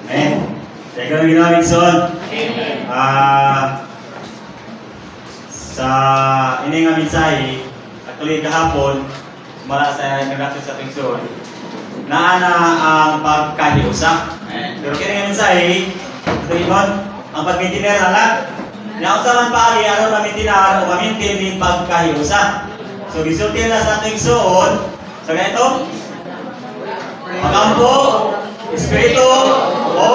Amen. Teka lang ginamit son. Sa ini nga mensahe, actually kahapon, mula sa nagatos sa ating son, naana ang pagkahiusa. Pero kaya nga mensahe, ito yun, ang pagmintinar alam. Nausa man paagi, araw mamintinar o mamintin din pagkahiusa. So, gisulti na sa ating son, sa ganito, pagampo, espiritu, o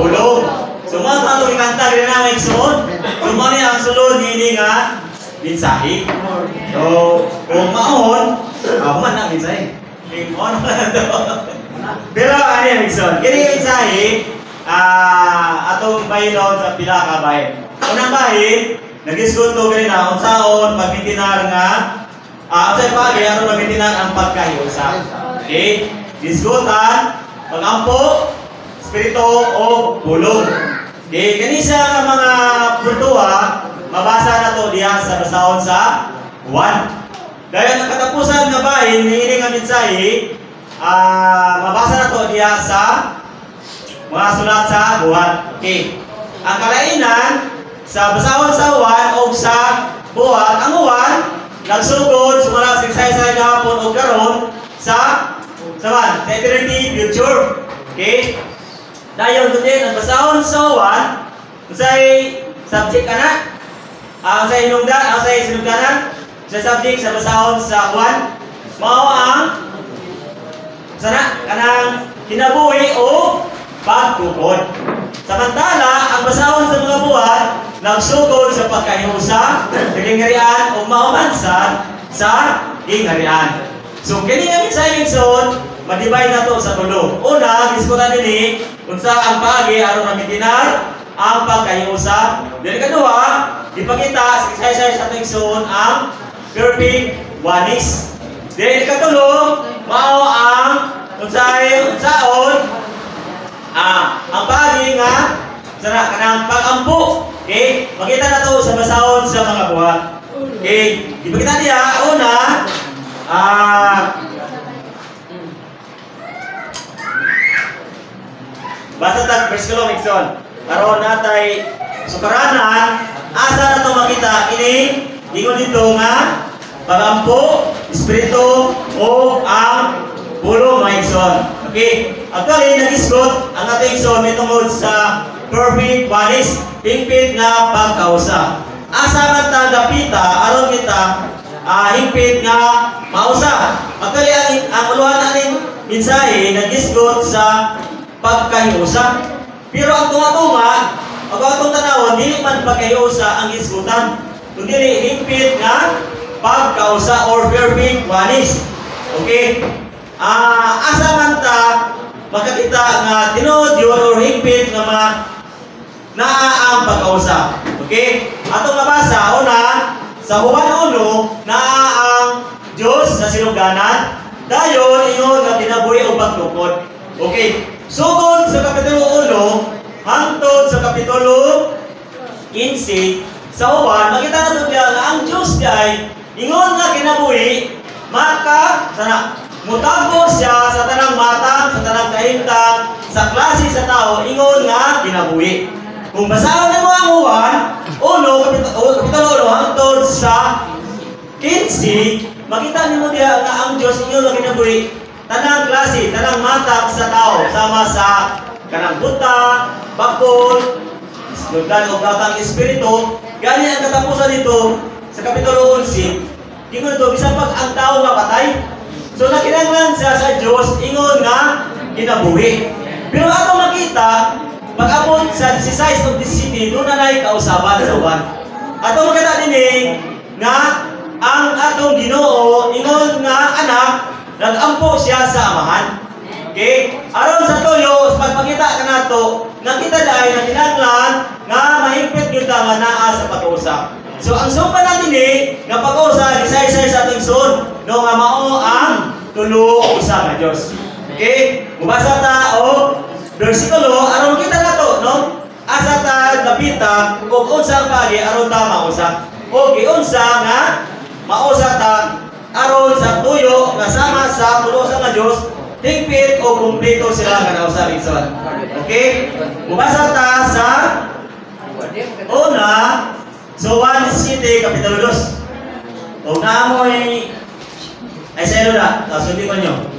hulog. So, mga tanong ikanta rin na ang son, kumani ang sulod nini nga mensahe. So, kung maon, ako man na mensahe. Kung maon na ito. Pero ano yung son? Kini mensahe, atong bahinon sa pila ka bahin. Unang bahin, nag-iskunto rin na unsaon pagmintinar nga sa bagay aron mamintinar ang pagkahiusa. Okay? Isgutan, pagampo, espiritu o hulog. Okay? Kanisa nga mga puntuha, mabasa na to diya sa basahon sa 1. Dahil ang katapusan nga bahin, niining nga mensahe, mabasa na to diya sa mga sulat sa buhat. Okay. Ang kalainan sa basahon sa 1 o sa buhat, ang 1 nagsugod sumala sa saysay gahapon o karon sa eternity future. Okay? Dayon din ang basahon sa 1 say subject kana. Ang sa hinungdan, ang sa sinugdanan sa subject sa basahon sa 1 mao ang sana kanang kinabuhi o pagtukod. Samantala, ang basahon sa mga buhat nagsugod sa pagkahiusa, nagingarian o maumansan sa ingarian. So, kini nga mensahe son, madibay na to sa tulo. Una, diskutan nini kung sa ang paagi aron mamintinar ang pagkahiusa. Then kadua, ipakita sa isa-isa sa ating son ang perfect oneness. Then katulo, mao ang unsaon ang paagi nga sana kanang pagampo. Okay? Makita na to sa basahon sa mga buhat. Okay? Ipakita niya una basta tag versikulo Nixon. Karon natay sukaranan asa na to makita ini ingon dito nga pagampo, espiritu o ang pulo Nixon. Okay? Actually nag-isgot ang ating son may tungod sa perfect oneness, hingpit nga pagkausa. Asa man ta dapita aron kita hingpit nga mausa. Actually ang uluhan natin mensahe nag-isgot sa pagkahiusa. Pero ang tunga-tunga, ang atong tanawon, dili man pagkahiusa ang isgutan. Kundi hingpit nga pagkausa or perfect oneness. Okay? Asa man ta makakita nga tinuod yun or hingpit nga ang pagkausa. Okay? Atong mabasa, una, sa Juan 1, ang Diyos sa sinugdanan, dayon ingon nga kinabuhi o pagtukod. Okay? Sugod sa Kapitulo 1, hangtod sa Kapitulo 15, sa uwan, makita natin nga ang Diyos ay ingon nga kinabuhi, mutagpo siya sa tanang matang, sa tanang kahintang, sa klase sa tao, ingon nga kinabuhi. Kung basahan mo ang uwan, Kapitulo 1, hangtod sa 15, makita niyo diya nga ang Diyos ingon nga kinabuhi, tanang klase, tanang matang sa tao, sama sa kanang buta, bakod, isludan o batang espiritu. Gani ang katapusan dito sa Kapitulo 11, ingon ito, bisan pag ang tao mapatay. So nakinanglan siya sa Diyos, ingon nga kinabuhi. Pero ato makita, pag-abot sa 16 of the city, doon na kausaban sa uwan. Ato makita din nga ang atong Ginoo, ingon nga anak, nag-ampo siya sa amahan. Okay? Aron sa tuyo, sa pagpakita ka nato, nakita dahil na kinanglan nga mahigpit yung tama naa sa pag-uusap. So, ang sumpa natin nga pag-uusap, isa-isa sa ating son, no nga mao ang tulo-usa nga Diyos. Okay? Mubasa ta o versikulo, aron kita na to, no? Asa ta dapita, o unsa pagi, aron ta mausa. O giunsa nga, mausa ta, aron sa tuyo, nga sama sa tulo-usa nga Diyos, hingpit o kumpleto sila nga nausab igsoon. Okay? Mubasa ta sa una, so 1 City, Kapitulo 2. Kung naamoy ay selo na, sundi ko nyo.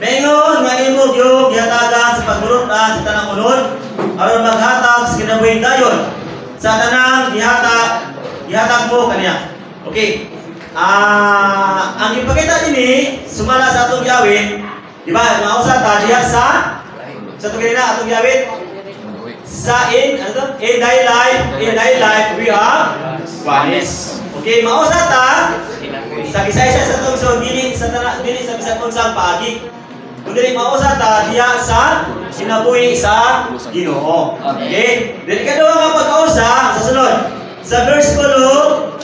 Maingon nga imo yung gihatagan sa pagburutan sa tanang unod aron maghatag sa kinabuhing dayon sa tanang gihatag mo kaniya. Okay. Ang ipakita dinhi sumala sa atong gawin, di ba? Mausa ta diha sa atong atong gawin sa in thy life we are oneness. Okay, mausa ta sa Bisaya sa atong so dili sa bisan unsang paagi. Kundi mausa ta diha sa sinabuhi sa Ginoo. Okay? Dili kaduha nga pagkausa sa sunod. Sa verse 12.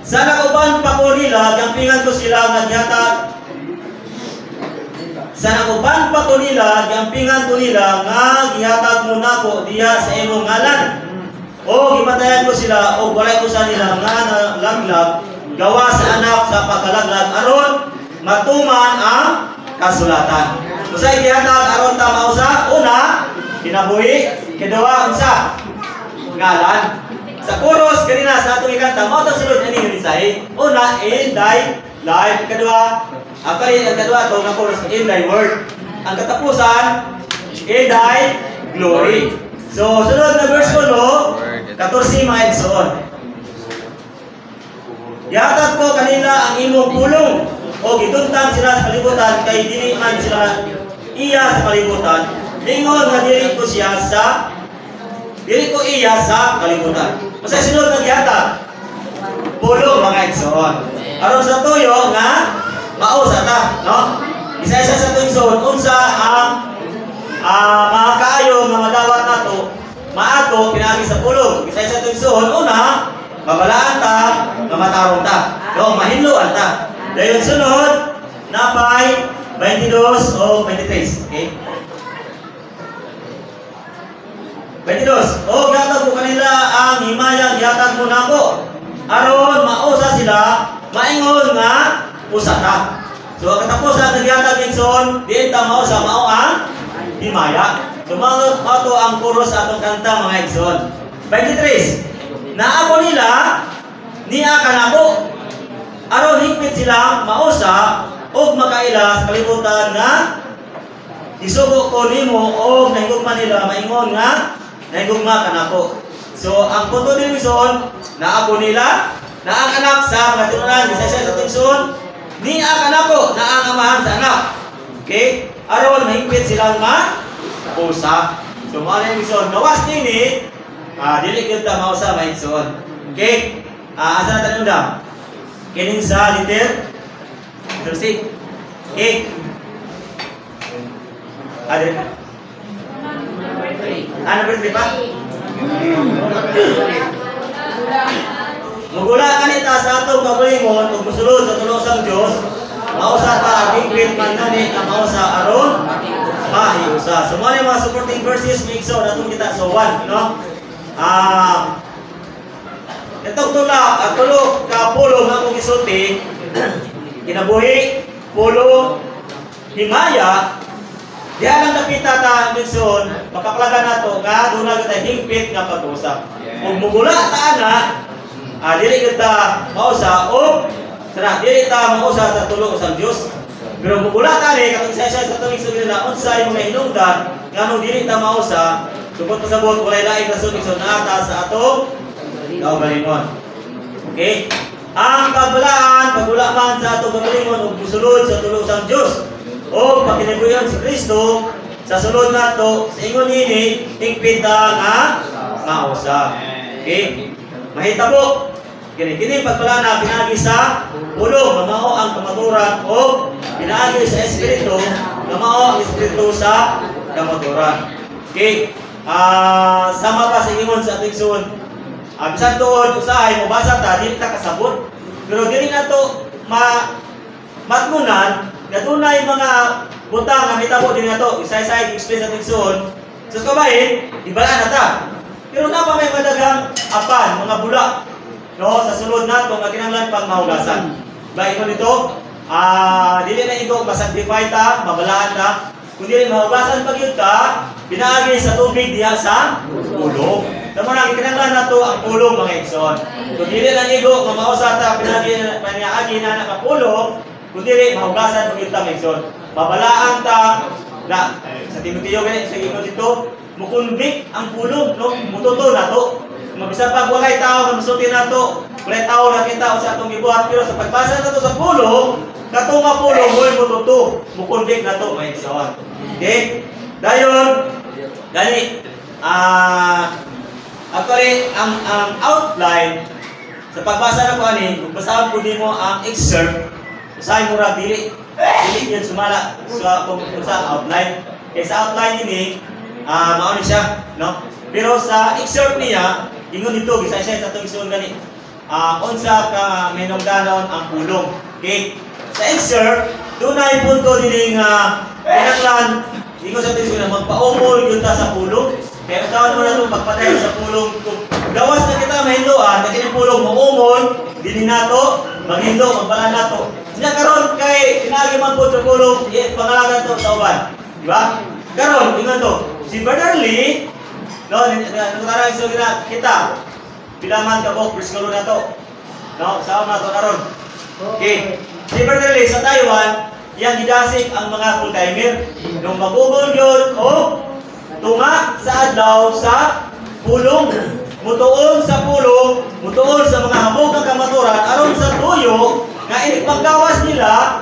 Sa nakuban pa ko nila, gampingan ko sila nga gihatag. Sa nakuban pa ko nila, gampingan ko nila nga gihatag mo nako diha sa imong ngalan. O gipatayan ko sila o walay ko sa nila nga nalaglag gawa sa anak sa pagkalaglag aron matuman ang kasulatan. Usay gihatag aron ta mausa una kinabuhi, kaduha unsa ngalan. Sa chorus kanina sa atong ikanta mao ta sulod ani ni say una in thy life, kaduha ang kaduha to nga chorus in thy word, ang katapusan in thy glory. So, sunod na verse ko, no? 14 mga igsoon. Yatag ko kanila ang imong pulong o gituntan sila sa kalibutan kay dili man sila iya sa kalibutan. Lingon nga dili ko iya sa kalibutan. Masay sunod na giyatag. Pulong mga igsoon. Aron sa tuyo nga mausa ta, no? Isa-isa sa tuyo igsoon unsa ang mga kaayo nga madawat nato maato pinaagi sa pulong. Isa-isa tuig suhon una babalaan ta nga matarong ta. Do mahinluan ta. Dayon sunod napay 22 o 23. Okay? 22. O gatag ko kanila ang himayang yatag mo nako aron mausa sila maingon nga usa ta. So ang katapusan ng yatag igsoon diin ta mausa mao ang himaya. Sumangot ato ang chorus atong kanta mga igsoon. 23. Naako nila niya kanako aron higpit sila mausa og makaila sa kalibutan nga isugo ko nimo og nahigugma nila maingon nga nahigugma kanako. So ang punto ni igsoon naako nila na ang anak sa mga tinunan Bisaya sa igsoon niya kanako na ang amahan sa anak. Okay? Aron mahigpit silang usa. So mao na igsoon gawas nini dili gyud ta mausa may igsoon. Okay? Asa na tanong kining sa letter C. Okay? Adre ka? Number 3 pa? Mugula kanita sa atong kabulingon ug mosulod sa tulo sang Dios mausa ta higpit man gani nga mausa aron mahiusa. So mga mga supporting verses may igsoon atong kita so 1, no? Itong tulo ka pulo nga akong isulti kinabuhi, pulo, himaya diha lang nakita ta igsoon makaplagan nato nga dunay kita higpit nga pag-usap. Ug mugula ta ana dili kita mausa o dili ta mausa sa tulo sa Dios. Pero mugula ta ni katong isa sa tuwing sugid na unsa imong hinungdan nganong dili ta mausa tungod pasabot walay lain na sunig sa naata sa atong kaugalingon. Okay? Ang pagula man sa atong kaugalingon ug musulod sa tulo sa Dios o pakinabuhian si Kristo sa sulod nato sa ingon ini higpit nga mausa. Okay? Mahitabo kini pagpalana pinaagi sa ulo nga mao ang kamaturan o pinaagi sa espiritu nga mao ang espiritu sa kamaturan. Okay? Sama pa sa ingon sa ating suod. Bisan tuod usahay mo basa ta dili ta kasabot. Pero dili nato matmunan nga dunay mga butang nga mitabo din nato. Isa-isa explain sa ating suod. Sa kabahin, ibala na ta. Pero napa may madagang apan, mga bula no sa sulod nato nga kinahanglan pang mahugasan. Ba ingon dito, dili na igo masanctify ta, mabalaan ta, kundi mahugasan pag yun ta, pinaagi sa tubig diha sa pulong. Tamo na kinahanglan nato ang pulong mga igsoon. Kung dili lang igo nga mausa ta pinaagi na nakapulong, kundi mahugasan pag yun ta mga igsoon. Babalaan ta na sa Timoteo gani sa ingon dito, mukunbik ang pulong, no? Mututo na to. Mabisa pag walay tao nga musulti nato, walay tao nakita sa atong gibuhat, pero sa pagbasa nato sa pulong, katong nga pulong mo'y mututo, mukunbik na to mga igsoon. Okay? Dayon, gani actually ang outline sa pagbasa na ko ani, kung basahan po nimo ang excerpt, usahay mo ra dili yun sumala sa kung sa outline. Kaya sa outline ini, mao ni siya, no? Pero sa excerpt niya, ingon dito, gisa siya sa itong isuon gani. Unsa ka minungdanon ang pulong. Okay? Sa excerpt, dunay punto dili nga kinahanglan ingon sa isuon na magpaumol gyud ta sa pulong. Kaya usahan mo na ito magpadayon sa pulong. Kung gawas na kita mahinduan, na kini pulong maumol, dili nato maghindo, magbala nato. Nya karon kay pinaagi man po sa pulong, pangalagan to sa uban. Di ba? Karon ingon to, si Brother Lee, no, nagtara iso gina kita. Bilaman ka po preskulo na to. No, sao na to karon. Okay. Si Brother Lee sa Taiwan, yang gidasig ang mga full-timer nung magugol yun o tunga sa adlaw sa pulong, mutuon sa pulong, mutuon sa mga hamog ng kamaturan aron sa tuyo nga inipaggawas nila,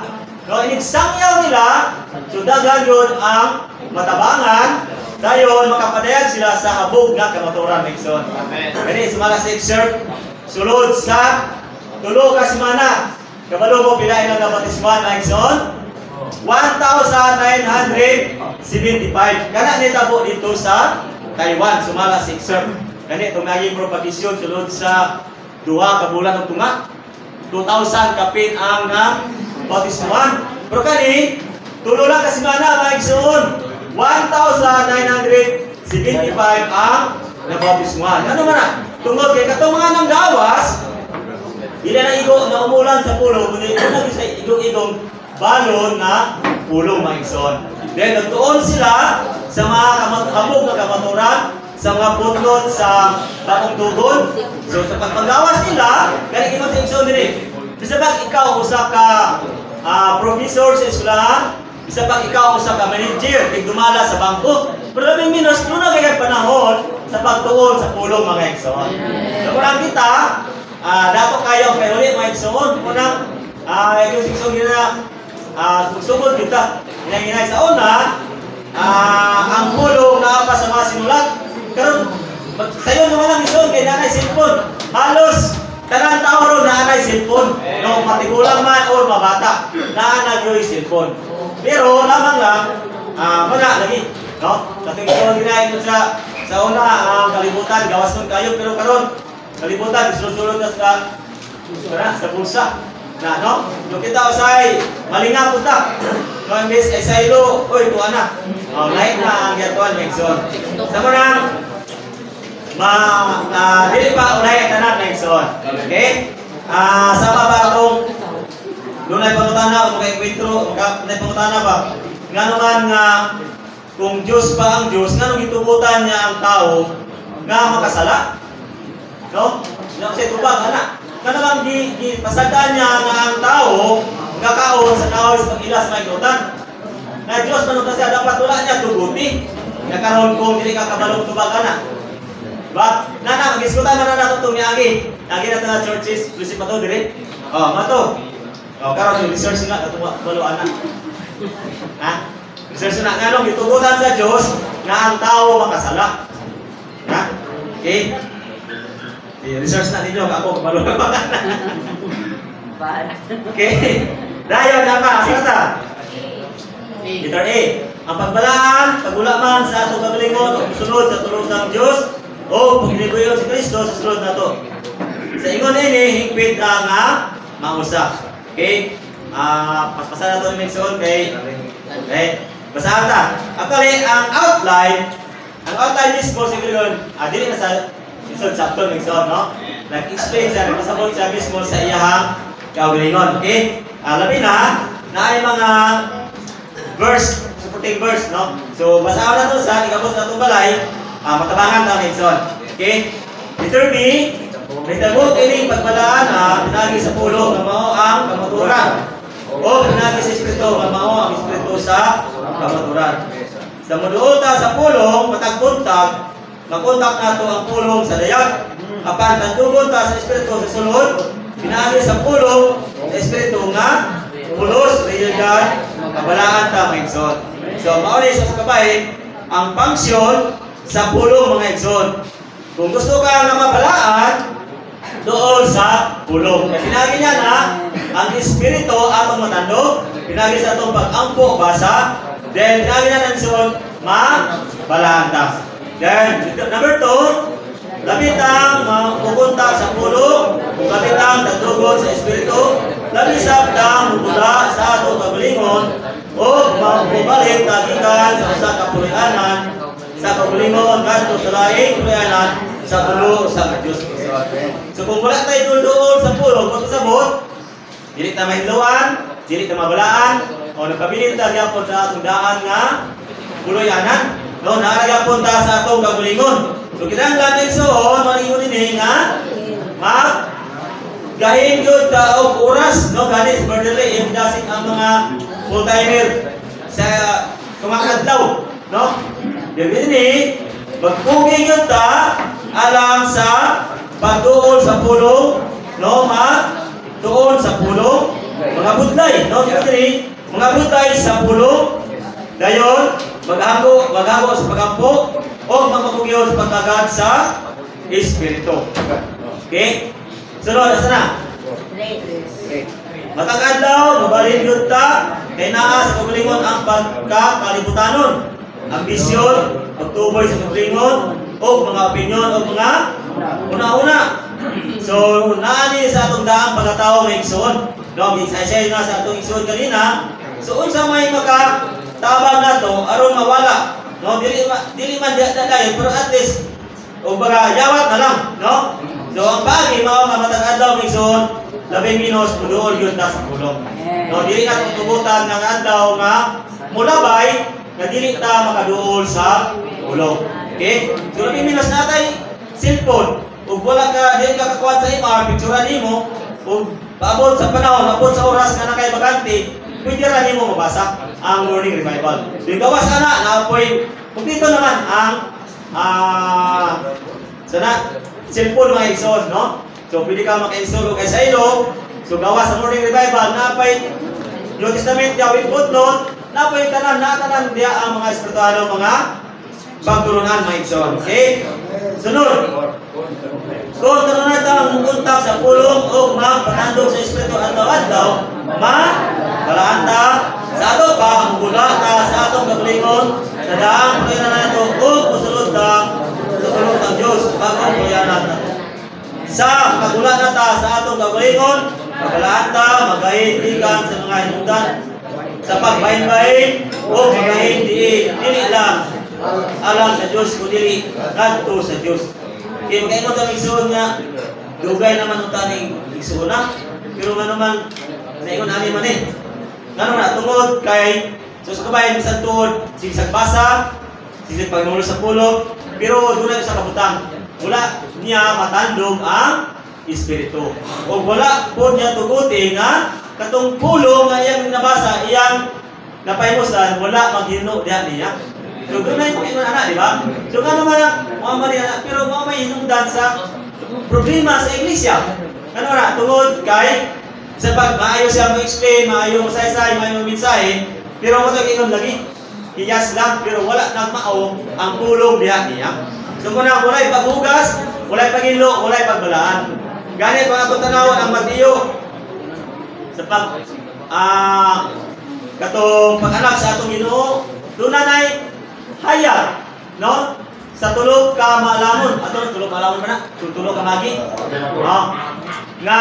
no, inigsangyaw nila, so daghan yun ang matabangan, dayon makapadayag sila sa habog nga kamaturan, Nixon. Kani sumala sa excerpt, sulod sa tulo ka semana, kabalo mo pila ilang nabatisman, Nixon? 1,975. Kana nitabo dito sa Taiwan, sumala sa excerpt. Kani itong naging propagisyon sulod sa duha ka bulan ng tunga. 2,000 kapin ang bautismuan. Pero kani, tulo lang ka semana, mga igsoon. 1,975 ang nabautismuan. Ano man na? Tungod kay katong mga nang gawas, hindi na igo na umulan sa pulo, kundi ito na sa igong-igong balon na pulong, mga igsoon. Then, nagtuon sila sa mga habog na kamaturan, sa mga putlot sa bagong tugon. So sa pagpagawas nila, kaya ingon sa igsoon din. Bisa ba ikaw usa ka professor sa eskwelahan, bisa ba ikaw usa ka manager tig dumala sa bangko. Pero labing minus no na kay panahon sa pagtuon sa pulong, mga igsoon. So kung kita dato kayo kay uli, mga igsoon, kunang yung igsoon gina sugod kita. Hinay sa una, ang pulong na pa sa mga sinulat. Karon sayo naman ang igsoon kay nanay cellphone. Halos tanang tao ron naanay cellphone. No, matigulang man or mabata, naanay yung cellphone. Pero lamang lang, wala lagi. No? Sa tingin ginahin sa una, kalibutan, gawas nun kayo. Pero karon kalibutan, susunod na sa bulsa. Na, no? Yung kita usay, malinga po ta. No, imbes, saylo, oy, tuwa na. Lahat na ang gatuan, Megson. Sa muna, dili pa ulay tanan, Megson. Okay? Sa baba itong doon ay pangutana, maka-enkwentro, pangutana ba? Nga naman nga, kung Diyos pa ang Diyos, nga nung itubutan niya ang tao, nga makasala. No? Kasi tubag, anak. Nga naman pasagdaan niya nga ang tao, nga kaon sa kaon sa pag-ilas may ikutan. Na Diyos manong kasi dapat wala niya tuguti. Nga karon kung hindi ka kabalong tubag, anak. Diba? Nana, mag-iskutan na nato itong niagi. Niagi na ito na churches, inclusive pa ito, dire. Mato. Karon yung research nga, itong balo, anak. Ha? Research na nga nung itugutan sa Diyos na ang tao makasala. Ha? Okay? Research na ninyo, ako kabalo ka pa. Okay? Dayon na ka, asata. Letter A. Ang pagbalaan, pagulaman sa atong kagalingon o sunod sa tulong ng Diyos o paglilibuyo si Kristo sa sunod na to. Sa ingon ini, higpit nga mausa. Okay? Paspasan na ito ni Megson kay basahan ta. Actually, ang outline mismo siguro yun, dili na sa isod sakto Megson, no? nag-explain siya, nagpasabot siya mismo sa iyahang kaugalingon. Okay? Labi na ay mga verse, supporting verse, no? So, basahan na ito sa ikabos na itong balay, matabangan na Nixon. Okay? Letter B, nitabo kining pagbalaan pinagi sa pulo nga mao ang kamaturan. O pinagi sa espiritu nga mao ang espiritu sa kamaturan. Sa moduol ta sa pulong matagbuntag, makontak nato ang pulong sa dayag. Apan tandugon ta sa espiritu sa sulod, pinagi sa pulong sa espiritu nga pulos, realidad, kabalaan ta mga igsoon. So mao ni sa kabay ang function sa pulong mga igsoon. Kung gusto ka nga mabalaan, doon sa pulong. Pinagi niya na ang espiritu atong matandog, pinagi sa atong pag-ampo basa, then pinagi na ng suod, mabalaan ta. Then, number 2, labitang pupunta sa pulong, labitang tagdugon sa espiritu, labisap na mula sa atong kagalingon, o mabalik tagikan sa usa ka pulianan, sa kagalingon kanto sa laing pulianan, sa pulo sa Diyos. So kung wala tayo doon sa pulong, kung sabot, dili ta mahidlawan, dili ta mabalaan, o nagpabilin ta gyapon sa atong daan nga puloyanan, no, naara ta sa atong kagalingon. So kinahanglan din soon malingon ini nga gahin gyud ta og oras, no, ganis borderly if dasig ang mga full timer sa kumakadlaw, no. Dili magpugi gyud ta alang sa pagduol sa pulong, no, doon sa pulong, mga budlay, no, dili mga budlay sa pulong, dayon maghago sa pagampo o magpapugyo sa pagtagad sa espiritu. Okay? Sunod, asa na? Matagad daw, mabalin yun ta, kay naa sa kagalingon ang pagkakalibutanon, ambisyon, pagtuboy sa kagalingon, o mga opinyon, o mga una-una. So, naani sa atong daang pagkatao ng igsoon. No, isa-isa na sa atong igsoon kanina. So, unsa may makatabang na to, aron mawala. No, dili man dayon, pero at least, o baga, yawat na lang. No? So, ang bagay, mamatag adlaw ng igsoon, 11 minus, muduol yun ta sa pulong. No, dili na tutubutan ng adlaw nga mulabay, na dili ta makaduol sa pulong. Okay? So, 11 minus natay cellphone. Ug wala ka, dili ka kakuha sa ima, picturean nimo, ug paabot sa panahon, paabot sa oras nga nakay bakante, pwede ra nimo mabasa ang morning revival. So, gawas ana na apoy, kung dito naman ang sana cellphone mga igsoon, no? So, pwede ka maka-install o kay sa ilo. So, gawas sa morning revival, napay New Testament diya with footnote, napay tanan diya ang mga espiritualo, mga pagturunan mga igsoon. Okay? Sunod. Kung tanunan ta ang mukunta sa pulong o magpatandog sa espiritu adlaw-adlaw, balaan ta sa ato pa, mugula ta sa atong kagalingon, sa daang pulianan nato, o musulod ta sa tulong ng Diyos, bagong pulianan nato. Sa pagula na ta sa atong kagalingon, magalaan ta, magahindikan sa mga hinungdan, sa pagbahin-bahin, o magahindiin, dili lang alang sa Diyos, kundi kadto sa Diyos. Kaya magkaingon kami igsoon nga, dugay naman ang taning igsoon na, pero nga naman, naingon ani man eh. Nga naman, tungod kay, so sa kabayan, minsan tuod, sigsag basa, sigsag pagnulo sa pulo, pero doon na sa kabutang. Wala niya matandog ang espiritu. O wala po niya tuguti nga, katong pulo nga iyang nabasa, iyang napaimusan, wala maghino diyan niya. So, doon na yung Panginoon anak, di ba? So, nga naman mga Maria, pero mga may hinungdan sa problema sa iglesia. Ano na, tungod kay, sa pag maayos siya mag-explain, maayos masaysay, maayos mensahe, pero matag-inom lagi. Hiyas lang, pero wala nagmao ang pulong diha niya. So, kung na, wala'y paghugas, wala'y pagilo, wala'y pagbalaan. Ganit mga itong tanawon ang mag-iyo. Sa pag, katong pag-anak sa atong Ginoo, doon na hayag, no? Sa tulog ka maalamon. Ato, tulog maalamon ba na? Tulog ka magi? Nga,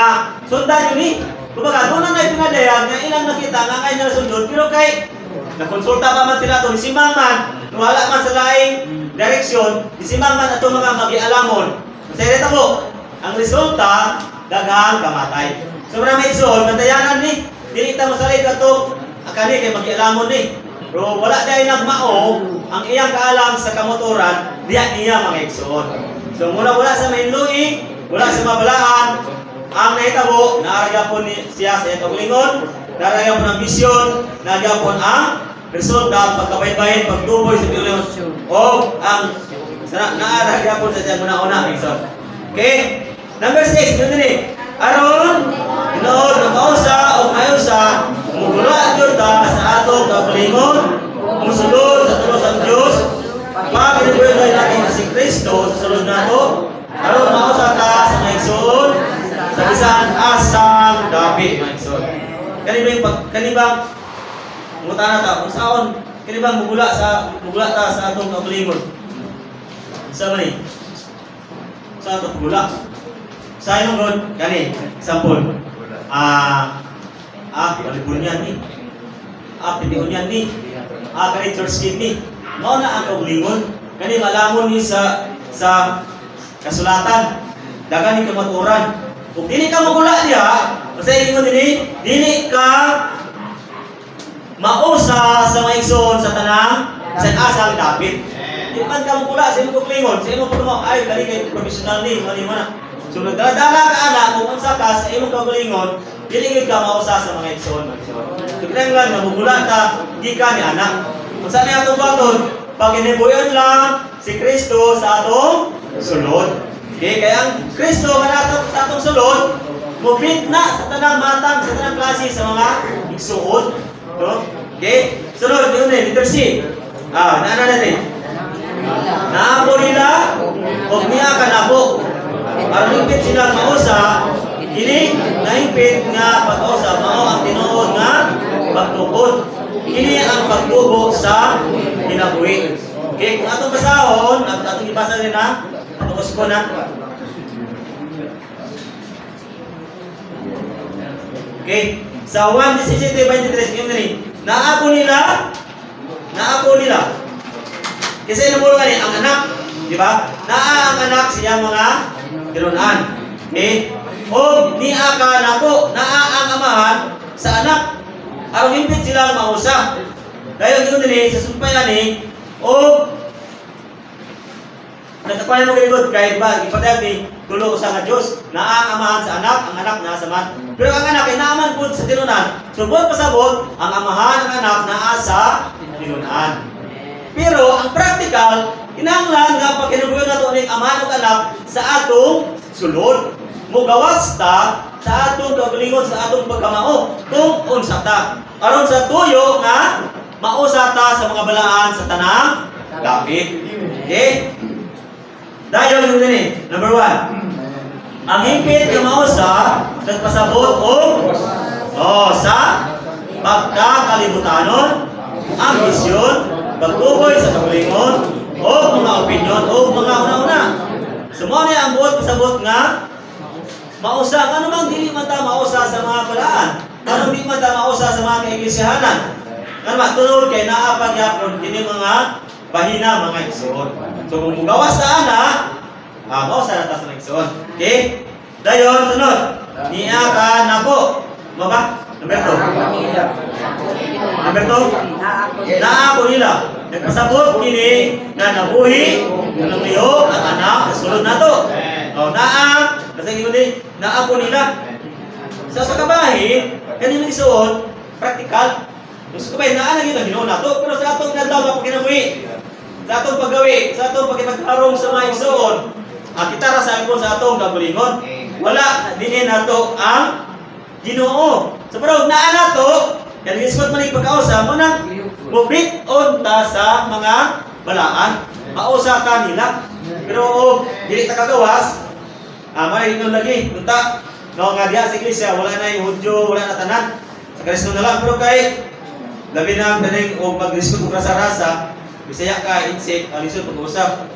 sundan yun eh. Kumbaga, doon na pinadayag nga ilang nakita nga kayo na sundod. Pero kay, nakonsulta pa man sila ito, isimang man, wala man sa laing direksyon, isimang man ito mga magialamon. Masaya rin ako, ang resulta daghang kamatay. So marami igsoon, bantayanan ni dili ta masalig ato akani kay magialamon ni. Pero wala dai nagmao ang iyang kaalam sa kamotoran, diya niya mga igsoon. So mula sa mainluwi, wala sa mabalaan, ang nahitabo naarga po siya sa iyang kaugalingon, naarga po ng misyon, naarga po ang resulta pagkabaybayin, pagtuboy sa kaugalingon o ang naarga po sa iyang una-una igsoon. Okay? Number 6, yun din eh. Aron, inood ng kausa o kayusa, mugula yun ta sa atong kaugalingon, musulod sa tulos ang Diyos, pag-inubuhay natin si Kristo sa sulod na ito, aron mausa ka sa mga igsoon, sa bisan asang dapit mga igsoon. Kanibang, mutana ta, kung saon, kanibang mugula ta sa atong kaugalingon. Sa man eh? Sa atong mugula. Sa inong ron, gani, example. Palibun yan ni. Pitiun yan ni. Gani church gate ni. Mao na ang kaugalingon. Gani malamon ni sa kasulatan. Dagan ni kamaturan. Kung dili ka magula diha, kasi ingon dili ka mausa sa maigsoon sa tanang sa asang dapit. Di man ka magula sa imong kaugalingon, sa imong pagmo ay kali kay professional ni mali man. So nagdala ka ana kung unsa ka sa imong kaugalingon, dili ka mausa sa mga igsoon. So kinahanglan na mugula ta gikan ni anak. Unsa ni atong baton? Paginibuyon lang si Kristo sa atong sulod. Okay, kaya ang Kristo nga sa atong sulod, mubit na sa tanang matang sa tanang klase sa mga igsoon. No? Okay? Sunod yun eh, letter C. Naana natin. Naabo nila o niya kanabo. Aron higpit sila mausa, kini nahigpit nga pag-usa mao ang tinuod nga pagtukod. Kini ang pagtubo sa kinabuhi. Okay, kung atong basahon, atong ibasa rin na, atong usko na. Okay, sa 1:17-23 yun rin. Naako nila. Kasi namulungan ni ang anak, di ba? Naa ang anak siya mga tinunan. Okay? O niya ka nako, naa ang amahan sa anak. Aron himpit sila mausa. Dahil yun din sa sumpayan ni o nagkakuha mo ganito kahit ba ipadayag ni tulo sa nga Diyos naa ang amahan sa anak, ang anak naa sa man. Pero ang anak ay naaman po sa tinunan. Subot pasabot ang amahan ng anak naa sa tinunan. Pero ang practical, kinahanglan nga pag kinubuyon nato ning amahan ug anak sa atong sulod. Mugawas ta sa atong kaugalingon sa atong pagkamao kung unsa ta. Aron sa tuyo nga mausa ta sa mga balaan sa tanang dapit. Okay? Dayon yun din eh. Number 1. Ang higpit nga mausa sa pasabot o sa pagkakalibutannon, ang misyon, pagtuboy sa kaugalingon o mga opinyon o mga una-una. Sumo niya ang buot pasabot nga mausa. Ano bang dili man ta mausa sa mga balaan? Ano di man ta mausa sa mga kaiglesiyahanan? Ano ba tulod kay naa pagyapon kini mga bahina mga igsoon. So kung mugawas sa ana, mausa na ta sa igsoon. Okay? Dayon sunod. Niya ka nako. Mo ba? Number 2. Number 2. Naako nila. Nagpasabot kini na nabuhi ng liho ang anak sulod nato. Naa kasi hindi naako nila. Sa kabahin, kanina isuon practical. Gusto ko ba naa lagi na Ginoo nato pero sa atong adlaw nga pagkinabuhi. Sa atong paggawi, sa atong pagkipagtarong sa mga igsoon, kita ra sa ipon sa atong kaugalingon. Wala dinhi nato ang Ginoo. So pero naa nato, yan isgot man pagkausa mo na mubit on ta sa mga balaan. Mausa ta nila. Pero dili ta kagawas. May ino lagi, punta. No nga diha sa iglesia wala na yung Hudyo, wala na tanan. Sa Kristo na lang pero kay labi na kaning og mag-diskut og rasa-rasa, Bisaya ka insik, alisod pag-usap.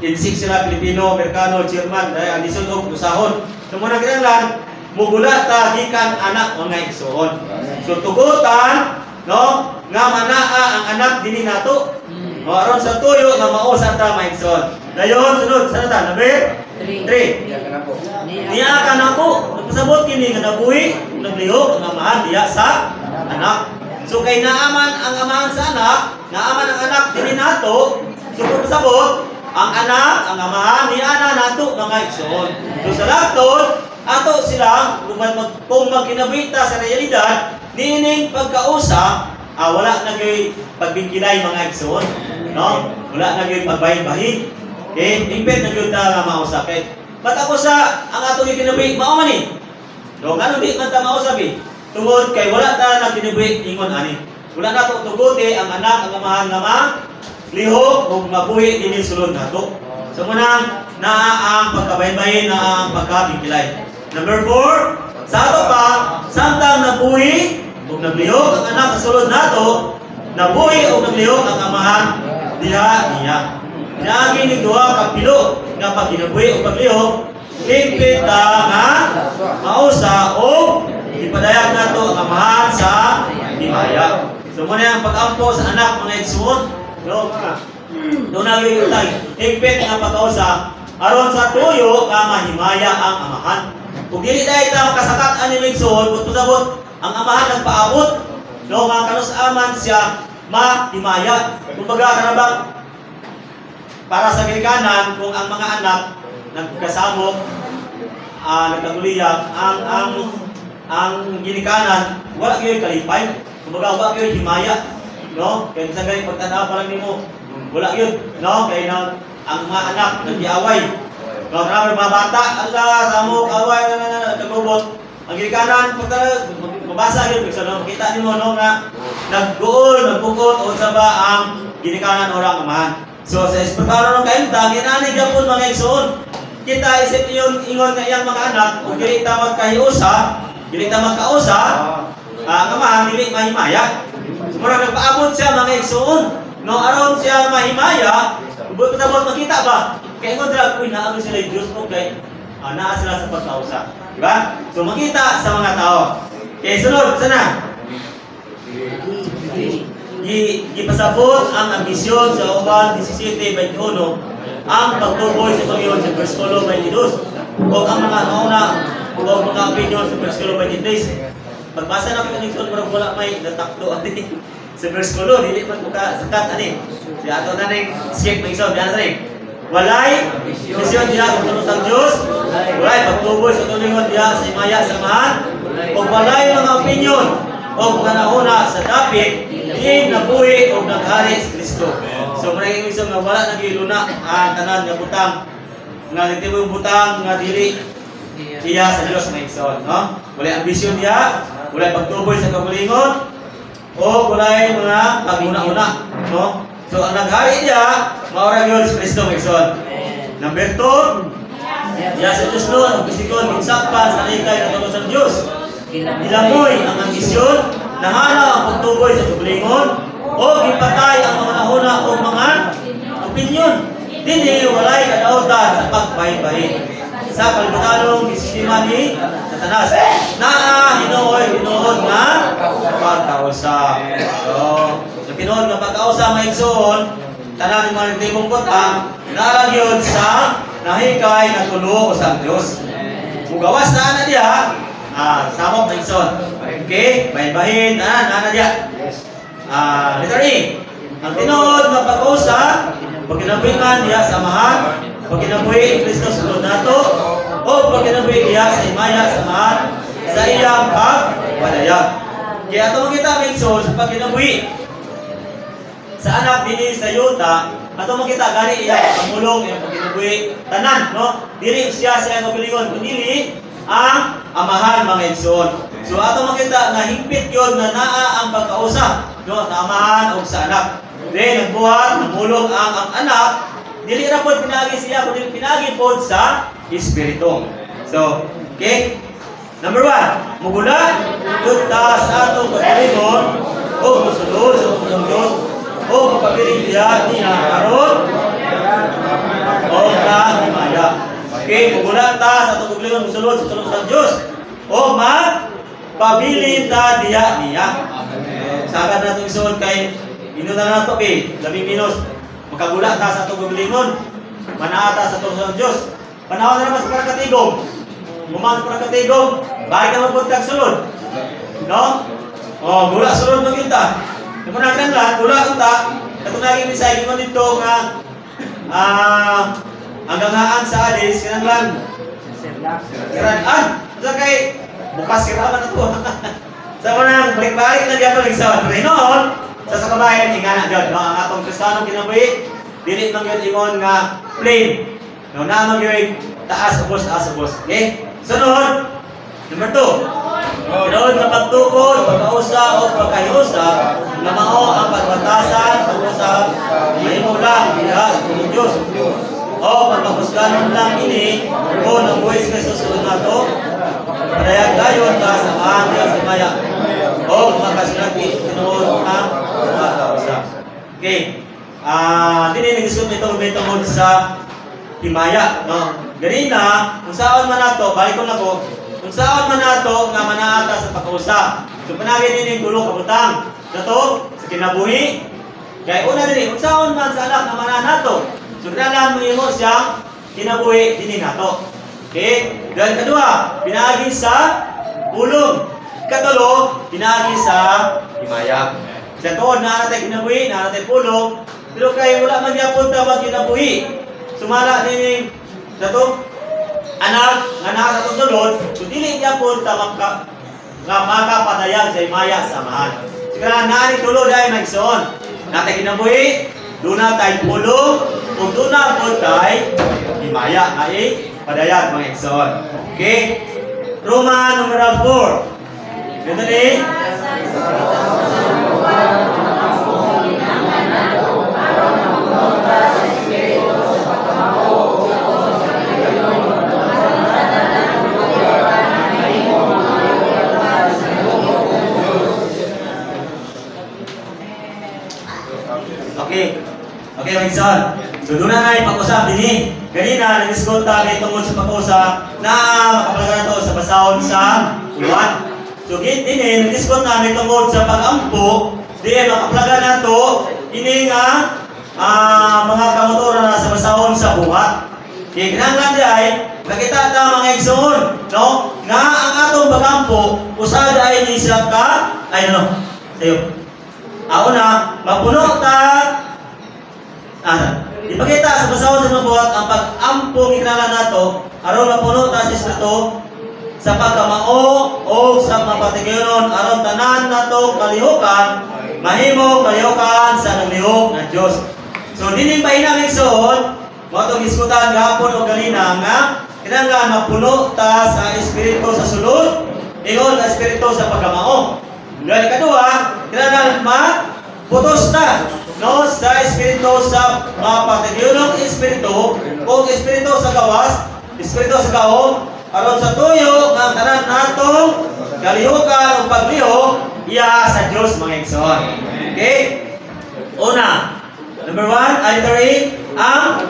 Insik sila Pilipino, Amerikano, German, dahil alisod og usahon. So muna kinahanglan mugula ta gikan anak mga igsoon. So tugutan, no, nga manaa ang anak dinhi nato. O aron sa tuyo nga mao sa ta mga igsoon. Dayon sunod sa ta, number 3. Niya ka na ko. Nagpasabot kini nga nabuhi, naglihok ang amahan diya sa anak. So kay naaman ang amahan sa anak, naaman ang anak dili nato. So pasabot ang anak, ang amahan ni ana nato mga igsoon. So sa laton, ato silang kung magkinabita sa realidad, niining pagkausa, wala na gay pagbingkilay mga igsoon, no? Wala na gay pagbahin-bahin. Okay, impet na gyud ta mausap. But ako sa ang atong ikinabuhi mao man ni. No, ngano di man ta mausap eh. Tungod kay wala ta na kinabuhi ingon ani. Wala na to tugote ang anak ang amahan nga lihok ug mabuhi dinhi sulod nato. So muna naa ang pagkabahin-bahin na ang pagkabingkilay. Number 4, sa ato pa samtang nabuhi ug naglihok ang anak sa sulod nato, nabuhi ug naglihok ang amahan diha niya. Niagi ni duha ka pilo nga pag kinabuhi ug paglihok, impita nga mausa ug ipadayag nato ang amahan sa himaya. So muna ang pag-ampo sa anak mga igsoon. No, doon na yung utay. Higpit nga pagkausa, aron sa tuyo nga mahimaya ang amahan. Kung dili dahil ita makasakat ang imigsoon, kung pasabot, ang amahan nagpaabot, no, nga kanusaman siya mahimaya. Kung baga karabang, para sa Amerikanan, kung ang mga anak nagkasamok, nagkaguliyag, ang ginikanan, wala kayo kalipay. Kung baga, wala kayo himaya. No, kaya sa ganit pagtanaw pa lang nimo, wala yun, no, kaya ang mga anak nag-iaway. No, marami mga bata, Allah, samok, away, nagkagubot. Ang ginikanan, mabasa yun, so, no, makita nimo, no, nga nag-gool, nagpukot, o sa ba ang ginikanan orang amahan. So, sa espataro ng kainta, ginani gapon mga igsoon. Kita isip yun, ingon nga iyang mga anak, kung dili ta magkahiusa, dili ta magkausa, ang amahan, dili mahimaya. Mura nagpaabot siya mga igsoon. No, aron siya mahimaya, buot na makita ba? Kaya mo drag uy naabot sila yung Diyos mo kay naa sila sa pagkausa. Di ba? So makita sa mga tao. Okay, sunod, sana. Ipasabot ang ambisyon sa Juan 17:21 ang pagtuboy sa Panginoon sa versikulo 22. O ang mga nauna o mga opinion sa versikulo 23. Pagbasa na ko ng ikon, parang wala may natakdo ani sa versikulo, dili man ko ka sakat ani. Si ato na ning skip ng isod, diyan rin. Walay misyon diya sa tulong sa Dios. Walay pagtuboy sa tulingon diya sa himaya sa amahan. O walay mga opinion o mga nauna sa dapit, di nabuhi o naghari sa Kristo. So maraming misyon nga wala nagiluna ang tanan nga butang. Nga nagtibong butang nga dili iya sa Dios na igsoon, no? Walay ambisyon diya, walay pagtuboy sa kabulingon, o walay mga paguna-una, no? So ang naghari diya, maura gyud sa Kristo na igsoon. Number 2, iya sa Dios noon, bisikon ginsakpan sa likay ng tulong sa Dios. Ilamoy ang ambisyon, nahana ang pagtuboy sa kabulingon, o gipatay ang mga nahuna o mga opinyon. Dili walay kadautan sa pagbahin-bahin. Sa pagbatalong sistema ni Satanas. Hinuod nga pagkausa. So tinuod nga pagkausa maigsoon, tanan mga nagtibong kota, naalagyon sa nahikay na tulo sa Dios. Mugawas na ana diya, samok maigsoon. Okay, bahin-bahin, ana diya. Letter E. Ang tinuod nga pagkausa, pagkinabuhian diya sa amahan, pagkinabuhi Kristo sulod nato, o pagkinabuhi diya sa himaya sa amahan, sa iyang pagpadayag. Kaya ito makita may igsoon sa pagkinabuhi sa anak dinhi sa yuta, ato makita gani iya pamulong iyang pagkinabuhi tanan, no? Dili siya sa iyang kabulingon, kundi ang amahan mga igsoon. So ato makita na higpit yon na naa ang pagkausa, no, sa amahan o sa anak. Then nagbuhat, namulong ang anak, dili ra pod pinagi siya, kundi pinagi pod sa Espiritu. So, okay? Number 1, mugula ta sa atong pagkalingon o musulod sa utang Dios o makapiling diya niya aron o kahimaya. Okay, mugula ta sa atong pagkalingon musulod sa tulong sa Dios o magpabilin ta diya niya. Sagad nato isuon kay inunan nato labing minus makagula ta sa atong pagkalingon, manaata sa tulong sa Dios. Panahon na naman sa parakatigong. Buman sa parakatigong. Balik na magpunta sulod. No? O, gula sulod magkita. Kung nagkanglan, gula unta. Kung naging misay, mo dito nga hanggang haan sa alis, kinanglan. Siraan. Sa kay, bukas siraman na ito. Sa manang, balik-balik na dyan sa Rinoon, sa kabayan, ingana dyan. No? Ang atong Kristanong kinabuhi, dili man yun ingon nga plain. No, na man yun taas, ubos. Okay? Sunod, number 2. Sunod na pagtukod, pagkausa o pagkahiusa, na mao ang pagbatasan, pag-usap, mahimo lang, biya, ng Diyos. O pagpapusganon lang ini, kung ang buwis na susunod na ito, padayag tayo ta sa mahandi at maya. O makasilagi, tinuod ang pagkausa. Okay. Dininisod nito tungod sa himaya, no? Ganina, kung saan man nato, balik ko na ko, kung saan man nato nga manaata sa pagkausap. So panagin din yung tulong kabutang. Dato, sa kinabuhi. Kaya una din, kung saan man sa anak nga mananato. So kailangan mo mo siyang kinabuhi din nato. Okay? Dan kedua, pinagi sa ulong. Katulo, pinagi sa himaya. Sa tuon na natin kinabuhi, na natin pulong. Pero kaya wala man yapon tawag kinabuhi. Sumala din dato anak sa sulod, so dili yapon tawag ka nga makapadayag sa himaya samahan. Sigara naani tulo dai magsuon. Natay kinabuhi, duna tay pulong, ug duna pod tay himaya ay padayag mga igsoon. Okay? Roma numeral 4. Ganito ni Okay, mga igsoon. So doon na pag-usap din ganina, nag-discount tayo tungkol sa pag-usap na makapalaga na ito sa basahon sa uwan. So din nag-discount namin tungkol sa pag-ampo, din makapalaga na ito, ini nga mga kamotora na sa basahon sa buhat. Okay, kinanglan di ay, nakita ta mga igsoon, no? Nga ang atong pag-ampo, usada ay nisap ka, ay no, sayo. Ako na, mapuno ta, ipakita sa basahon sa mga buhat ang pag-ampong ikinalan nato aron mapuno ta sa Espiritu sa pagkamao o sa mapatigyonon aron tanan nato kalihukan mahimo kalihukan sa nalihok ng Diyos. So dining pahinamig suon mo itong iskutan gahapon o ganina nga kinahanglan mapuno ta sa Espiritu sa sulod ingon sa Espiritu sa pagkamao. Dahil kadua kinahanglan putos ta no sa Espiritu sa mapatigyunong Espiritu o Espiritu sa gawas, Espiritu sa gaom aron sa tuyo nga tanan natong kalihukan o pagliho iya sa Dios mga igsoon. Okay? Una, number 1, iterary ang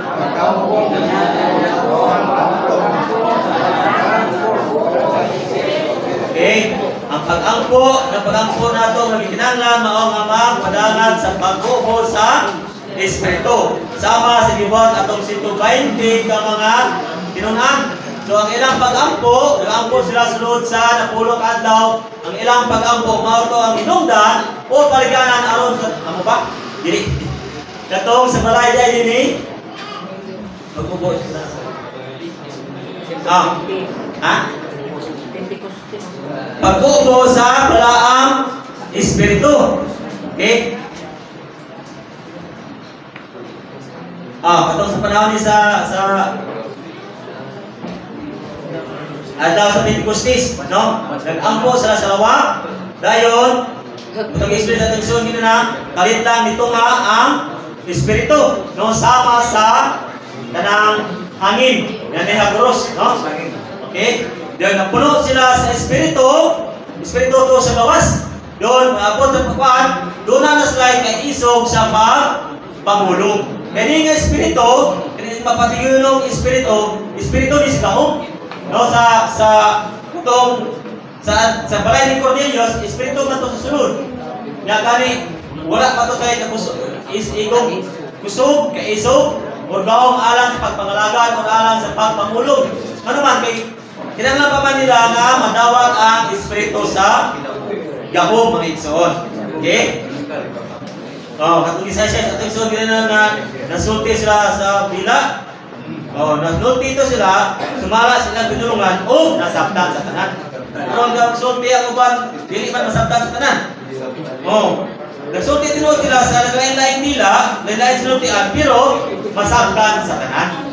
okay, ang pag-angko nato nga gikinahanglan mao nga magpadalan sa pag-ubo sa Espiritu. Sama sa gibuhat atong 120 ka mga tinunan. So ang ilang pag-angko, nag-angko sila sulod sa napulong adlaw. Ang ilang pag-angko mao to ang hinungdan o paliganan aron sa amo ba? Dili. Katong sa balay day dinhi. Pag-ubo sila. Ha? Pag-ubo sa balaang Espiritu. Okay? Katong sa panahon ni sa adlaw sa Pentecostes, no? Nag-ampo sila sa lawa. Dayon, itong Espiritu sa tungsun gina na kalit lang dito nga ang Espiritu, no? Sama sa tanang hangin. Yan ay haguros, no? Okay? Dahil napuno sila sa Espiritu to sa gawas. Doon, maabot sa pagpaan, doon na sila kay isog sa pangulong. Kaya nga Espiritu, mapatigulong Espiritu ni Sikahong. No, sa balay ni Cornelius, Espiritu man to sa sulod. Nga gani, wala pa to kay igong kusog, kay isog, or gaong alang sa pagpangalagaan o alang sa pagpamulog. Ano man kay kinahanglan pa man nila nga madawat ang espiritu sa gahom mga igsoon. Okay? Katong isa siya sa igsoon na nasulti sila sa bila. Nasulti ito sila, sumala sila binulungan o nasabtan sa tanan. Pero ang nagsulti ang uban, dili man masabtan sa tanan. Nagsulti tinuod sila sa naglain-lain nila, lain-lain sinultian, pero masabtan sa tanan.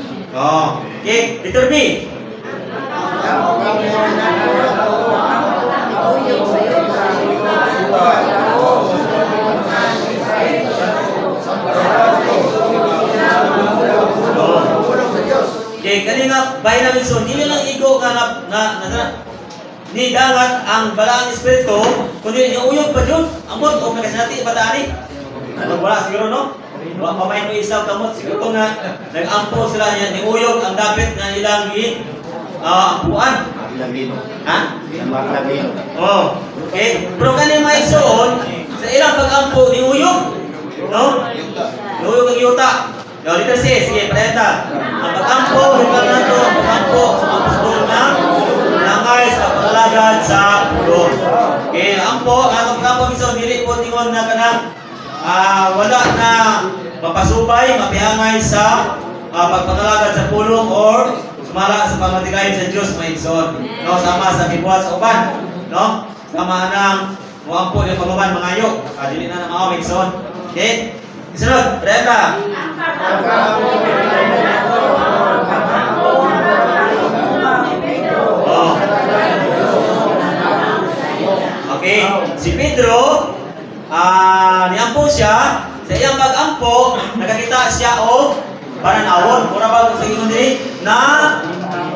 Okay, letter B. Okay, kanina bahay namin so, hindi lang igo nga ni dangat ang balaang espiritu, kundi niuyog pa dyan, amot o nakasinati bataani. Wala siguro no? Pamain mo isaw kamot, siguro nga nag-ampo sila niya, niuyog ang dapit na ilang ampuan. Ha? Okay. Pero kanina mga igsoon, sa ilang pag-ampo, niuyog. No? Niuyog ang yuta. Letter C, sige, paleta. Ang pag-ampo, hukang nato, ang pag-ampo, ang pastol na nangay sa pag-alagad sa pulo. Okay, ampo, ang pag-ampo miso, dili po tingon na kanang wala na mapasubay, mapihangay sa pagpangalagad sa pulong or sumala sa pamatigayon sa Diyos, may igsoon. No, sama sa kibuhat sa uban. No? Sama ng muampo ng pamaman mangayo. Dili na mga may igsoon. Okay? Isunod, Brenda. Okay, si Pedro, niampo siya, sa iyang pag-ampo, nakakita siya o pananawon. Mura ba sa inyo din na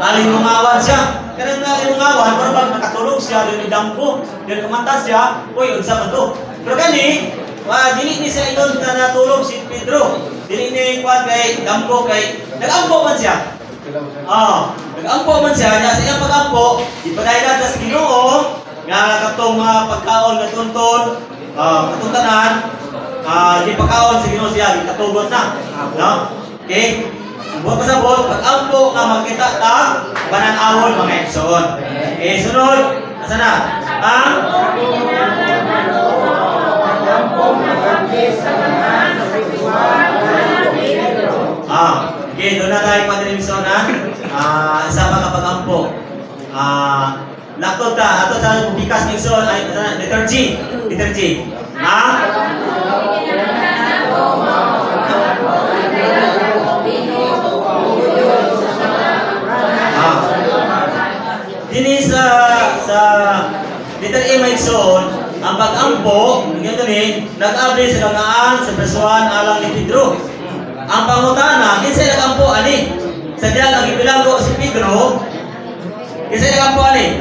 alimungawan siya. Kaya na alimungawan, mura ba nakatulog siya, doon idampo, doon kumantas siya, uy, unsa man to. Pero kani, dili ni sa inyo na natulog si Pedro. Dili ni kuan kay dampo kay nag-ampo man siya. Nag-ampo man siya, sa iyang pag-ampo, ipadaylan sa Ginoo nga katong pagkaon nga tunton, katong tanan, di pagkaon sa Ginoo siya, gikatugot na. No? Okay? Buot pasabot, pag-ampo nga makita ta, pananawon mga igsoon. Okay, sunod, asa na? Okay, doon na tayo pag-revision na. Isa pa kapag ampo. Lakot ta, ato sa bikas ng igsoon ay letter G. Letter G. Dini sa letter A may igsoon, ang pag-ampo, nag-abli sa kangaan sa presuhan alang ni Pedro. Ang pangutana, kinsa nag-ampo ani? Sa diyan ang ibilanggo si Pedro, kinsa nag-ampo ani?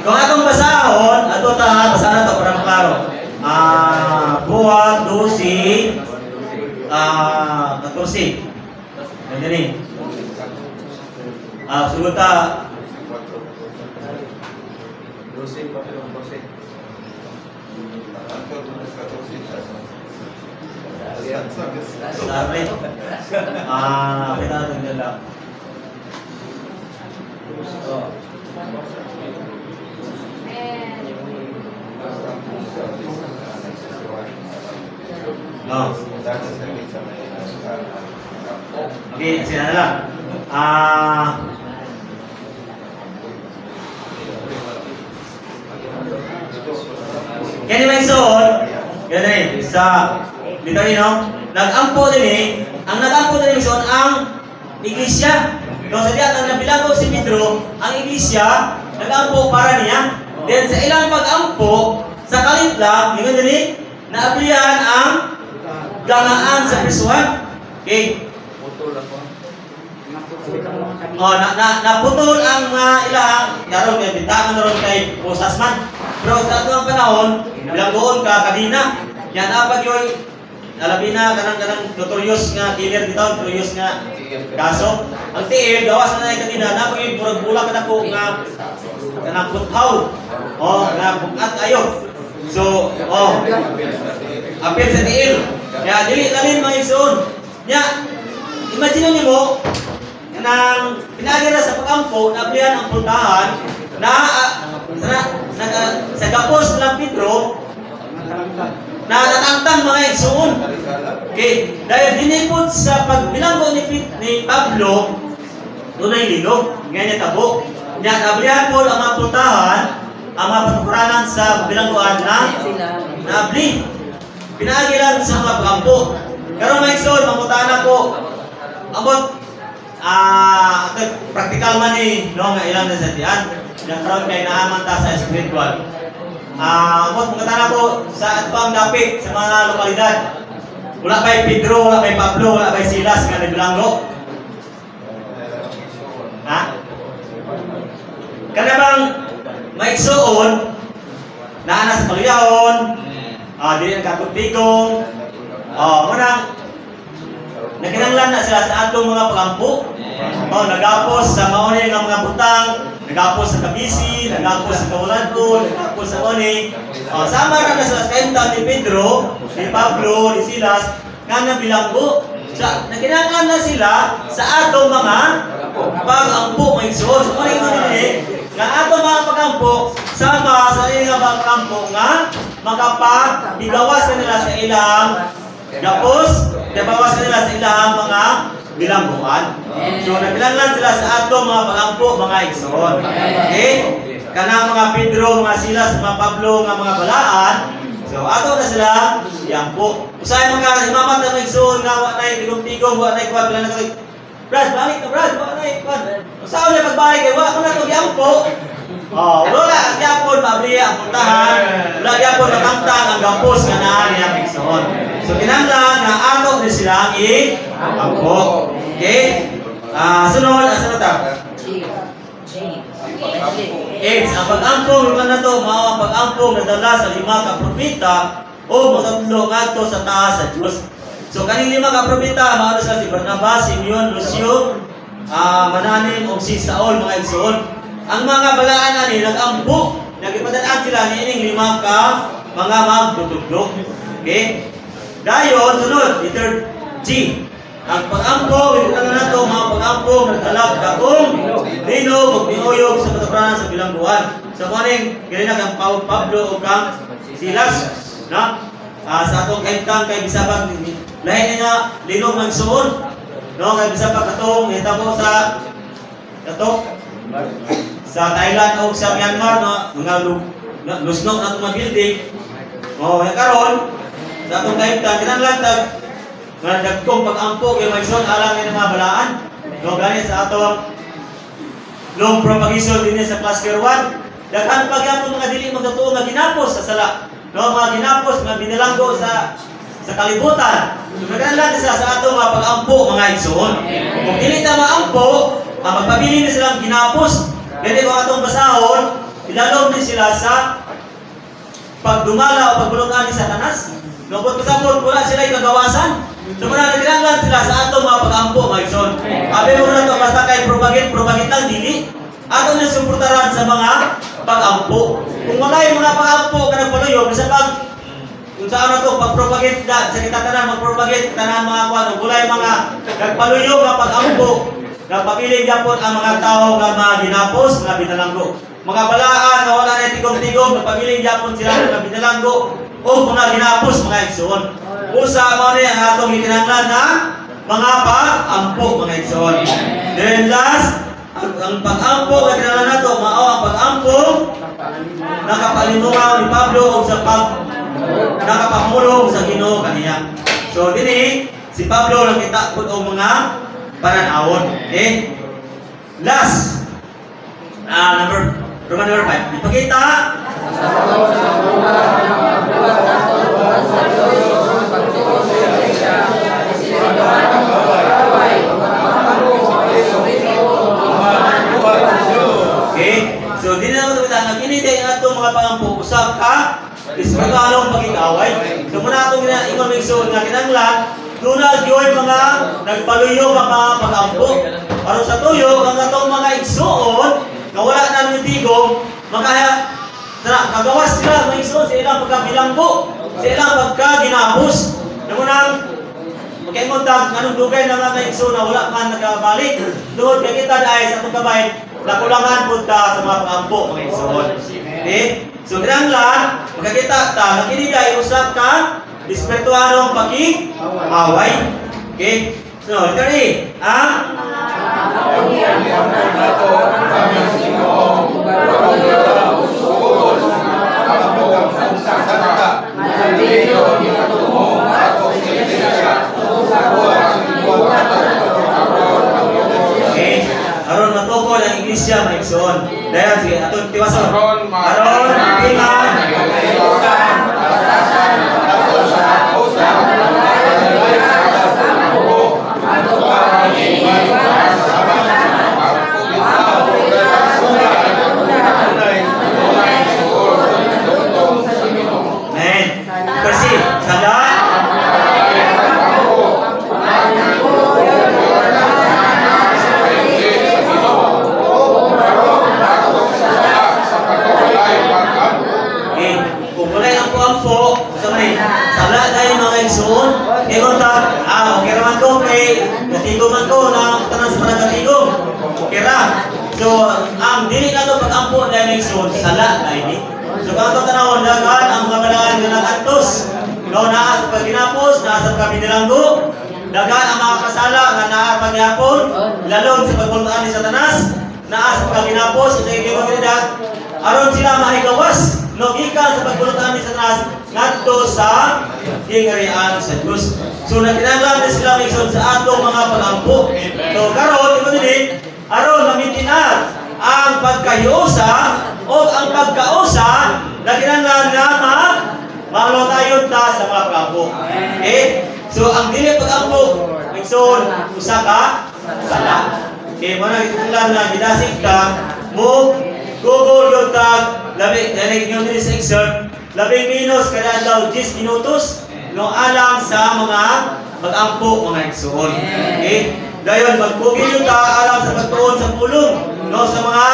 Kung atong basahon, ato ta basahan ta para maklaro. Buhat 12 14. Ganyan ni. Sugod ta 12, 14. Sabi. Kita natin nila. No. Okay, sila na lang. Kaya may igsoon, ganun sa litarino, nag-ampo din ang nag-ampo din igsoon ang iglesia. No, sa diyan ang nabilanggo si Pedro, ang iglesia nag-ampo para niya. Then sa ilang pag-ampo, sa kalit lang, yung din naaplihan ang gangaan sa prisuhan. Okay. Naputol ang ilang naroon kay bintangan naroon kay Pusasman. Pero sa atong panahon, bilanggoon ka kanina. Yan apag yoy alabi na kanang notorious nga killer dito, notorious nga kaso. Ang tiil gawas na kanina na koy burag bulak kadako nga kanang puthaw. Nga bukat ayo. So, apil sa tiil. Kaya dili lamin mga igsoon. Nya, imagine nimo nang pinaagi ra sa pagampo, naablihan ang puntahan na sa gapos ng Pedro na natangtang mga igsoon. Okay, dahil dinipod sa pagbilanggo ni Pablo, dunay linog, ganyan tabo. Nya, naablihan po ang mga puntahan, ang mga patukuranan sa bilangguan na naabli. Pinaagi lang sa mga pagampo. Pero mga igsoon, mangutahan po. Amot, practical man no, nga ilang nasatian. Nagkaroon kay naaman ta sa spiritual. Amot, mangutahan po sa atpang dapit sa mga lokalidad. Wala kay Pedro, wala kay Pablo, wala kay Silas nga nagbilanggo. Ha? Kana bang maigsoon na ana sa palihon, dili ang katugtigong, munang nakinanglan na sila sa atong mga pagampo. Nagapos sa mauni nga mga butang, nagapos sa kabisi, nagapos sa kauladon, nagapos sa oni. Sama ra na sa kaimtan ni Pedro, ni Pablo, ni Silas nga nabilanggo. Nakinanglan na sila sa atong mga pagampo mga igsoon. So ano nga atong mga pagampo sama sa ilang mga pagampo nga makapahigawas nila sa ilang gapos, nabawas nila sa ilang mga bilangguan. So nagbilanglan sila sa atong mga pagampo mga igsoon. Okay? Kana mga Pedro, mga Silas, mga Pablo, mga balaan. So ato na sila yampo. Usay mga imamat na igsoon nga wa nay tigong-tigong, wa nay kuwan pila na Brad, balik na Brad, wa nay kuwan. Usaw na pagbalik kay wa mo na to yampo. Wala ang yapon mabriya ang puntahan. Wala yapon matangtang ang gapos nga naa niya igsoon. So kinahanglan nga ato ni sila i-ampo. Okay? Sunod ta? Ang pag-ampong naman na ito, mga pag-ampong nadala sa 5 ka propeta o matatlo ngadto sa taas sa Diyos. So kaning 5 ka propeta, maano sila si Barnabas, Simeon, Lucio, Mananin, o si Saul, mga igsoon. Ang mga balaan ani nag-ampo, nagipadaan sila niining 5 ka mga magtutugdog. Okay? Dayon, sunod, letter G. Ang pag-ampo, ito na ito, mga pag-ampo, nagtalag dakong linog o pinuyog sa patapranan sa bilangguan. So, kuning galinag ang Pablo o kang Silas, no? Sa atong kaimtang kay bisabag, lahi nga linog ng suon, no? Kay bisabag katong hitabo sa sa Thailand o sa Myanmar, no? Mga lusnog na itong mga building. Karon, sa atong kaimtang, kinanglatag, nga dagkong pag-ampo kay Maison alang ng mga balaan. No, gani sa atong long propagation din sa class year 1. Daghan pa gyapon mga dili magtotoo nga ginapos sa sala. No, mga ginapos nga binilanggo sa kalibutan. Daghan lang sa atong mga pag-ampo mga igsoon. Kung dili ta maampo, magpabili ni silang ginapos. Dili ko atong basahon, ilalom ni sila sa pagdumala o pagbulugan ni Satanas. No, kung pasapon wala sila ikagawasan. So muna nagkinanglan sila sa atong mga pag-ampo, mga igsoon. Abi mo na ito, basta kay propagate lang, dili. Ato na suportaran sa mga pag-ampo. Kung wala yung mga pag-ampo ka nagpaluyo, bisa pag, kung saan na ito, pag-propagate sa kita tanan, mag-propagate, tanan mga kwan, kung wala yung mga nagpaluyo na pag-ampo, nagpapiling yapon ang mga tao nga mga ginapos, mga binalanggo. Mga balaan na wala na tigong-tigong, nagpapiling yapon sila mga binalanggo, o mga ginapos, mga igsoon. Usa mo ni ang atong itinanglan na mga pag-ampo mga igsoon. Then last, ang pag-ampo nga kinahanglan nato mao ang pag-ampo nakapalimungaw ni Pablo og sa nakapamulong sa Ginoo kaniya. So dinhi si Pablo nakita pud og mga paran-awon. Okay? Last, Roman number 5. Ipakita okay? So, di na naman ito nag-iniday ang itong mga pangampo usap ka is magkalong pag-ikaway. So, muna itong ingon migsoon nga kinanglan doon na gyoy mga nagpaluyo mga pag-ampo. Para sa tuyo, ang itong mga igsoon na wala na ng tigong kagawas sila mga igsoon sa ilang pagkabilanggo, sa ilang pagkaginapos. Namunang, magkaingon tag, anong dugay na mga kaigsoon na wala man nakabalik. Doon, kaya kita dahil sa itong kabay, nakulangan po ta sa mga pag-ampo, mga kaigsoon. Okay? So, kinanglan, magkakita ta, nakinigay, usap ka, espiritualong pag-away. Okay? So, ready? Aron matukod ang iglesia maigsoon. Dayon sige aton tiwason. Aron pingan Amen. Bersih. Sadar. Kumulay ang kuampo, sabay, sabla tayo mga kaigsoon, ewan ta, okay raman ko, kay katigo man ko, na tanan sa mga katigo, okay ra. So, ang dili na ito pag-ampo dahil kaigsoon, sala tayo ni. So, kung ito tanawon, dagan ang mga malangan na nag-antos, no, naas pag ginapos, naas ang kami nilanggo, dagan ang mga kasala nga naas paghapon, lalong sa pagbultaan ni Satanas, naas pag ginapos, sa ikigawagridag, aron sila mahigawas, no, gikan sa pagbulutan ni Satanas ngadto sa ingarian sa Dios. So nakinahanglan na sila migson sa atong mga pagampo. So karon imo dinhi aron mamitinag ang pagkahiusa o ang pagkausa nakinahanglan nga malutayon ta sa mga pagampo. Okay? So ang dili pagampo migson usa ka sala. Okay, mo na kitunglan na gidasig ka mo Google yung tag, labing yung sa excerpt, 10 minus kada daw 10 minutos, no alang sa mga pag-ampo, mga igsoon. Okay? Dayon, magpugil yung tag alang sa pagtuon sa pulong, no sa mga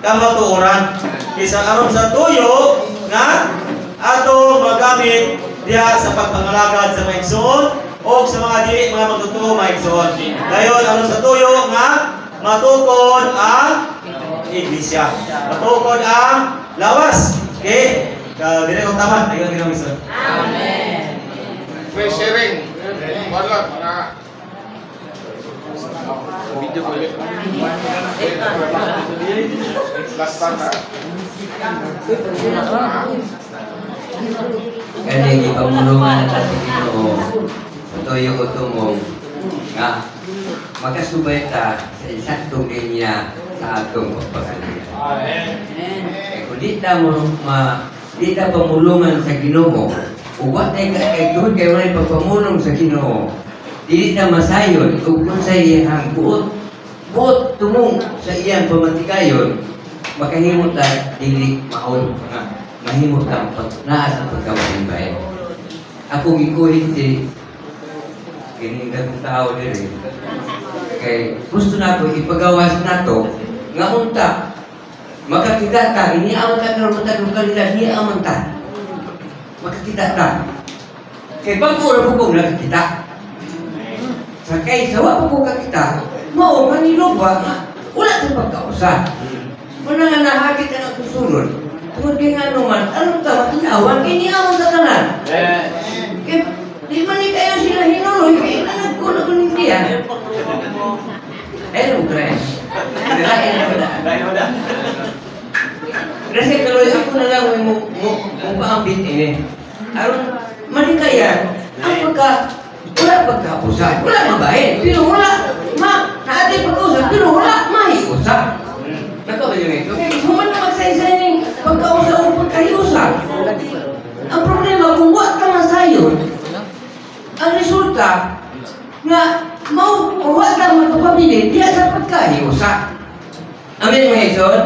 kamatuoran. Kisa aron sa tuyo, nga, ato magamit diya sa pagpangalagad sa mga igsoon, o sa mga dili, mga magtutuo, mga igsoon. Dayon, aron sa tuyo, nga, matukod ang iglesia. Matukod ang lawas. Okay? Dire kong taman. Ayun, ginawin sa. Amen. Free sharing. Wala na. Video ko ulit. Last bata. Kaya ipamulungan natin sa Ginoo. Tuyo ko tumong nga makasubay ta sa isaktong linya sa atong pagpagalingan. Kung di ta pamulungan sa Ginoo, uwat ay doon kayo na pagpamulong sa Ginoo, di ta masayon, kung sa iyang buot tumong sa iyang pamatigayon, makahimot ta dili maon, mahimot ta naa sa pagkawaling bayan. Ako gikuhin si kininggang tao diri. Kay gusto na ko ipagawas nato nga unta makakita ta ini aman ta karon ta kanila ni aman ta makakita ta kay bago ra pugong nakakita sakay sawa pa ko kakita mao manilo ba wala sa pagkausa muna nga nahagit ang kusunod tungod kay nga naman ano ta matinawan kini aman ta tanan kay di man ni kayo sila hinuloy kay nagkulo ko hindi Hello, friend. Lain mo da. Kasi kalau ako na lang mo paambit ini. Aron manikayan ang wala pagkausap, wala mabait, pero wala naati pagkausap, pero wala mahiusap. Nakabaliw ito. Human na magsaysay ng pagkausap o pagkahiusap. Ang problema kung wala ka masayon, ang resulta nga wala ka magpapabilin diya sa pagkahiusap. Amin mga ison?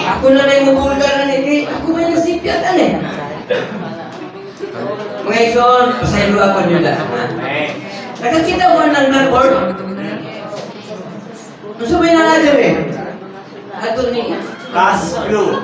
Ako na lang mabulgar na niti. Ako may nasipyat ane. Mga ison, pasaylo ako nyo lang. Nakakita mo ng narbor? Nung sabay na natin eh. Ato ni Pass blue.